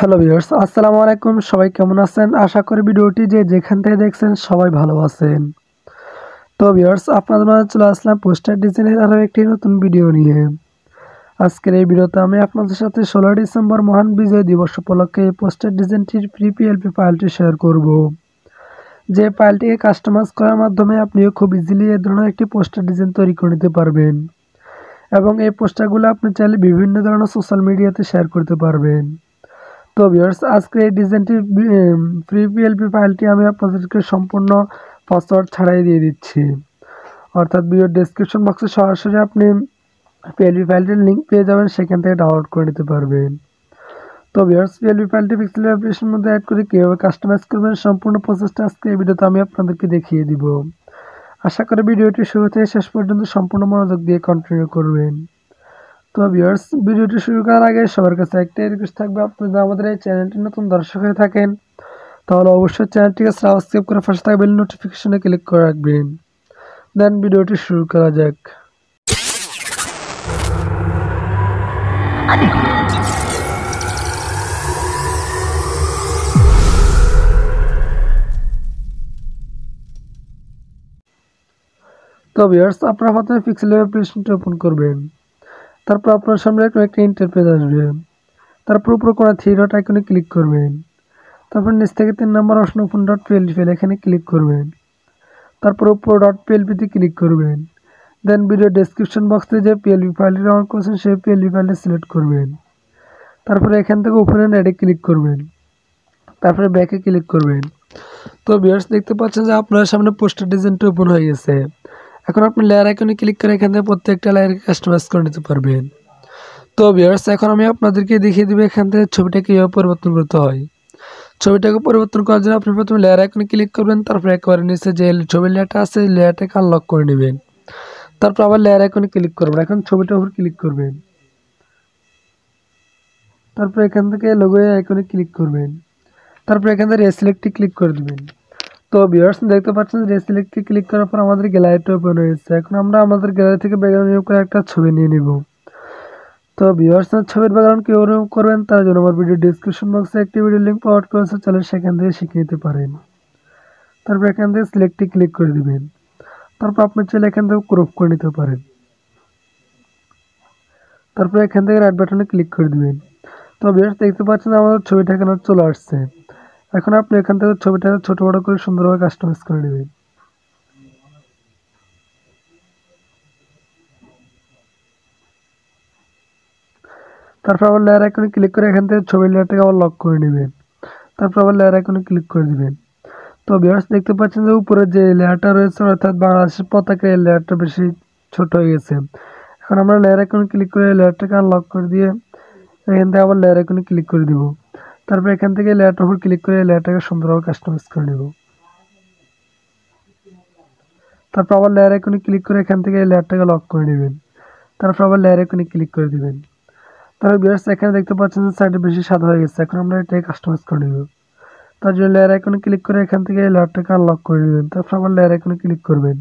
Hello viewers, আসসালামু আলাইকুম। সবাই কেমন আছেন? আশা করি ভিডিওটি যে যেখান থেকে দেখছেন সবাই ভালো আছেন। তো ভিউয়ার্স, আপনাদের মাঝে চলে আসলাম পোস্টার ডিজাইনের আরও একটি নতুন ভিডিও নিয়ে। আজকের এই ভিডিওতে আমি আপনাদের সাথে 16 ডিসেম্বর মহান বিজয় দিবস উপলক্ষে এই পোস্টার ডিজাইনটির ফ্রি পিএলপি ফাইলটি শেয়ার করব। যে ফাইলটিকে কাস্টমাইজ করার মাধ্যমে আপনিও খুব ইজিলি এই ধরনের একটি পোস্টার ডিজাইন তৈরি করে নিতে পারবেন এবং এই পোস্টারগুলো আপনি চাইলে বিভিন্ন ধরনের সোশ্যাল মিডিয়াতে শেয়ার করতে পারবেন। তো ভিউয়ার্স, আজকে এই ডিজাইনটির ফ্রি পিএলপি ফাইলটি আমি আপনাদেরকে সম্পূর্ণ পাসওয়ার্ড ছাড়াই দিয়ে দিচ্ছি। অর্থাৎ ভিডিওর ডেসক্রিপশন বক্সে সরাসরি আপনি পিএলপি ফাইলটির লিঙ্ক পেয়ে যাবেন, সেখান থেকে ডাউনলোড করে নিতে পারবেন। তো ভিউয়ার্স, পিএলপি ফাইলটি পিক্সেল অ্যাপ্লিকেশনের মধ্যে অ্যাড করে কীভাবে কাস্টমাইজ করবেন সম্পূর্ণ প্রসেসটা আজকে এই ভিডিওতে আমি আপনাদেরকে দেখিয়ে দিব। আশা করি ভিডিওটি শুরু থেকে শেষ পর্যন্ত সম্পূর্ণ মনোযোগ দিয়ে কন্টিনিউ করবেন। তো ভিউয়ার্স, ভিডিওটি শুরু করার আগে সবার কাছে একটাই রিকোয়েস্ট থাকবে, আপনি যদি আমাদের এই চ্যানেলটি নতুন দর্শক হয়ে থাকেন তাহলে অবশ্যই চ্যানেলটিকে সাবস্ক্রাইব করে পাশে থাকা বেল নোটিফিকেশনে ক্লিক করে রাখবেন। দেন ভিডিওটি শুরু করা যাক। তো ভিউয়ার্স, আপনারা প্রথমে পিক্সেল অ্যাপ্লিকেশনটি ওপেন করবেন। তারপর আপনার সামনে একটা ইন্টারফেস আসবে। তারপর উপরে কোনো থ্রি ডট আইকনে ক্লিক করবেন। তারপর নিচ থেকে 3 নম্বর option open dot PLP file, এখানে ক্লিক করবেন। তারপর উপর ডট পিএলপিতে ক্লিক করবেন। দেন ভিডিও ডেসক্রিপশন বক্সে যে পিএলপি ফাইলটি ডাউনলোড করেছেন সেই পিএলপি ফাইলটি সিলেক্ট করবেন। তারপরে এখান থেকে ওপেন এন্ড অ্যাডে ক্লিক করবেন। তারপরে ব্যাকে ক্লিক করবেন। তো ভিউয়ার্স, দেখতে পাচ্ছেন যে আপনার সামনে পোস্টার ডিজাইনটি ওপেন হয়ে গেছে। এখন আপনি লেয়ার আইকনে ক্লিক করে এখান থেকে প্রত্যেকটা লেয়ারকে কাস্টমাইজ করে নিতে পারবেন। তো ভিউয়ার্স, এখন আমি আপনাদেরকে দেখিয়ে দিব এখান থেকে ছবিটা কীভাবে পরিবর্তন করতে হয়। ছবিটাকে পরিবর্তন করার জন্য আপনি প্রথমে লেয়ার আইকনে ক্লিক করবেন। তারপর একেবারে নিচে যে ছবির লেয়ারটা আছে লেয়ারটাকে আনলক করে নেবেন। তারপর আবার লেয়ার আইকনে ক্লিক করবেন। এখন ছবিটার উপর ক্লিক করবেন। তারপর এখান থেকে লোগো আইকনে ক্লিক করবেন। তারপর এখান থেকে রেসিলেক্টে ক্লিক করে দেবেন। তো ভিউয়ার্স, দেখতে পাচ্ছেন রেসিলেক্টে ক্লিক করার পর আমাদের গ্যালারিটা ওপেন হয়েছে। এখন আমরা আমাদের গ্যালারি থেকে ব্যাকগ্রাউন্ড রিমুভ করে একটা ছবি নিয়ে নিব। তো ভিউয়ার্স, ছবির ব্যাকগ্রাউন্ড কীভাবে রিমুভ করবেন তার জন্য আমার ভিডিও ডেসক্রিপশন বক্সে একটি ভিডিও লিঙ্ক প্রোভাইড করেছে, চলে সেখান থেকে শিখে নিতে পারেন। তারপর এখান থেকে সিলেক্টে ক্লিক করে দিবেন। তারপর আপনি চাইলে এখান থেকে ক্রপ করে নিতে পারেন। তারপর এখান থেকে রাইট বাটনে ক্লিক করে দিবেন। তো ভিউয়ার্স, দেখতে পাচ্ছেন আমাদের ছবিটা এখানে চলে আসছে। এখন আপনি এখান থেকে ছবিটা ছোট বড় করে সুন্দরভাবে কাস্টমাইজ করে নেবেন। তারপর আবার লেয়ার আইকনে ক্লিক করে এখান থেকে ছবির লেয়ারটাকে আবার লক করে নেবেন। তারপর আবার লেয়ার আইকনে ক্লিক করে দিবেন। তো ভিউয়ার্স, দেখতে পাচ্ছেন যে উপরে যে লেয়ারটা রয়েছে অর্থাৎ বাংলাদেশের পতাকা, এই লেয়ারটা বেশি ছোট হয়ে গেছে। এখন আমরা লেয়ার আইকনে ক্লিক করে লেয়ারটাকে আনলক করে দিয়ে এখান থেকে আবার লেয়ার আইকনে ক্লিক করে দিব। তারপর এখান থেকে লেয়ারটার উপর ক্লিক করে লেয়ারটাকে সুন্দরভাবে কাস্টমাইজ করে নেব। তারপর আবার লেয়ার আইকনে ক্লিক করে এখান থেকে লেয়ারটাকে লক করে নেবেন। তারপর আবার লেয়ার আইকনে ক্লিক করে দিবেন। তারপর ভিউয়ার্স, এখানে দেখতে পাচ্ছেন যে সাইডে বেশি সাদা হয়ে গেছে। এখন আমরা এটাকে কাস্টমাইজ করে নেব। তার জন্য লেয়ার আইকনে ক্লিক করে এখান থেকে লেয়ারটাকে আনলক করে নেবেন। তারপর আবার লেয়ার আইকনে ক্লিক করবেন।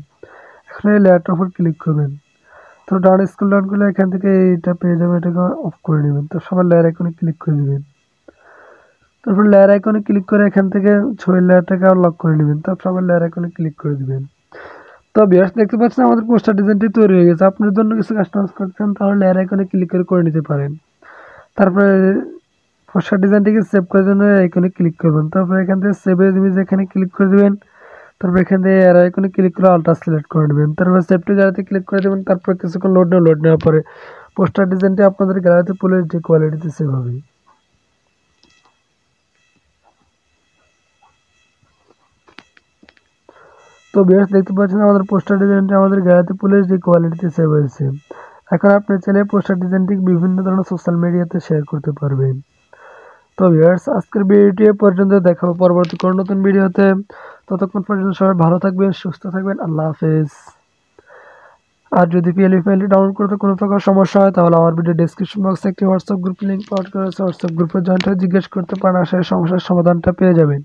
এখন এই লেয়ারটার উপর ক্লিক করবেন। তো ডাউন স্ক্রল ডাউন করলে এখান থেকে এইটা পেয়ে যাবেন, এটাকে অফ করে নেবেন। তো সবার লেয়ার আইকনে ক্লিক করে দেবেন। তারপর লেয়ার আইকনে ক্লিক করে এখান থেকে ছবির লেয়ারটাকে আনলক করে নেবেন। তারপর আবার লেয়ার আইকনে ক্লিক করে দিবেন। তো ভিউয়ার্স, দেখতে পাচ্ছেন আমাদের পোস্টার ডিজাইনটি তৈরি হয়ে গেছে। আপনার জন্য কিছু কাস্টমাইজ করছেন তাহলে লেয়ার আইকনে ক্লিক করে নিতে পারেন। তারপরে পোস্টার ডিজাইনটিকে সেভ করার জন্য আইকনে ক্লিক করবেন। তারপর এখান থেকে সেভ এজ ইমেজ এখানে ক্লিক করে দেবেন। তারপর এখান থেকে এর আইকনে ক্লিক করে আলট্রা সিলেক্ট করে নেবেন। তারপর সেভ টু গ্যালারিতে ক্লিক করে দেবেন। তারপর কিছুক্ষণ লোড নেওয়ার পরে পোস্টার ডিজাইনটি আপনাদের গ্যালারিতে পুরো যে কোয়ালিটিতে সেভ হবে। তো ভিউয়ার্স, দেখতে পাচ্ছেন আমাদের পোস্টার ডিজাইনটি আমাদের গ্যালারিতে পুরো যে কোয়ালিটিতে সেভ হয়েছে। এখন আপনি চাইলে পোস্টার ডিজাইনটি বিভিন্ন ধরনের সোশ্যাল মিডিয়াতে শেয়ার করতে পারবেন। তো ভিউয়ার্স, আজকের ভিডিওটি পর্যন্ত দেখাবো পরবর্তী কোনো নতুন ভিডিওতে। ততক্ষণ পর্যন্ত সবাই ভালো থাকবেন, সুস্থ থাকবেন। আল্লাহ হাফেজ। আর যদি পিএলপি ফাইলটি ডাউনলোড করতে কোনো প্রকার সমস্যা হয় তাহলে আমার ভিডিও ডেসক্রিপশন বক্সে একটি হোয়াটসঅ্যাপ গ্রুপ লিঙ্ক পাওয়া করেছে, হোয়াটসঅ্যাপ গ্রুপে জয়েন্ট হয়ে জিজ্ঞেস করতে পারেন, আশা করি সমস্যার সমাধানটা পেয়ে যাবেন।